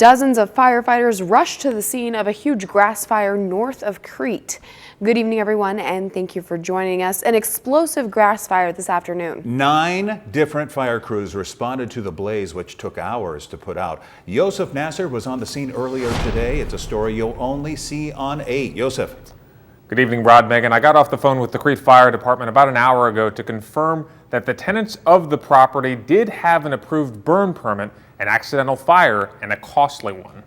Dozens of firefighters rushed to the scene of a huge grass fire north of Crete. Good evening, everyone, and thank you for joining us. An explosive grass fire this afternoon. 9 different fire crews responded to the blaze, which took hours to put out. Yosef Nasser was on the scene earlier today. It's a story you'll only see on 8. Yosef. Good evening, Rod, Megan. I got off the phone with the Crete Fire Department about an hour ago to confirm that the tenants of the property did have an approved burn permit, an accidental fire, and a costly one.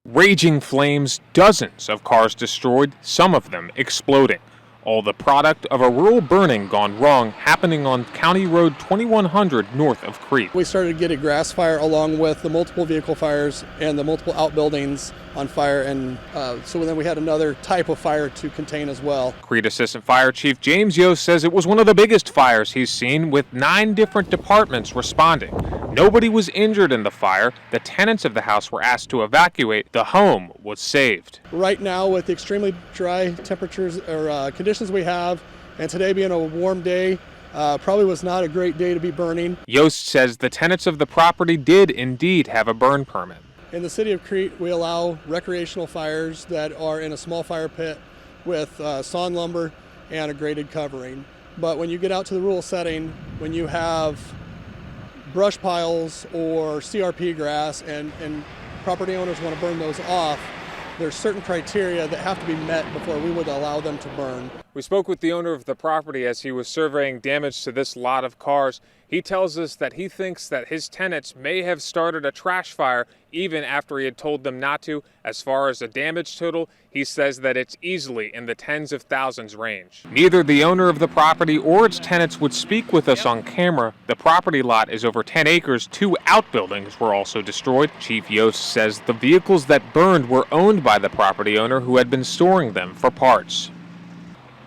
Raging flames, dozens of cars destroyed, some of them exploding. All the product of a rural burning gone wrong happening on County Road 2100 north of Crete. We started to get a grass fire along with the multiple vehicle fires and the multiple outbuildings on fire, and so then we had another type of fire to contain as well. Crete Assistant Fire Chief James Yost says it was one of the biggest fires he's seen, with 9 different departments responding. Nobody was injured in the fire. The tenants of the house were asked to evacuate. The home was saved. Right now, with the extremely dry temperatures or conditions we have, and today being a warm day, probably was not a great day to be burning. Yost says the tenants of the property did indeed have a burn permit. In the city of Crete, we allow recreational fires that are in a small fire pit with sawn lumber and a graded covering. But when you get out to the rural setting, when you have brush piles or CRP grass and property owners want to burn those off, there's certain criteria that have to be met before we would allow them to burn. We spoke with the owner of the property as he was surveying damage to this lot of cars. He tells us that he thinks that his tenants may have started a trash fire even after he had told them not to. As far as the damage total, he says that it's easily in the tens of thousands range. Neither the owner of the property or its tenants would speak with us on camera. The property lot is over 10 acres. 2 outbuildings were also destroyed. Chief Yost says the vehicles that burned were owned by the property owner who had been storing them for parts.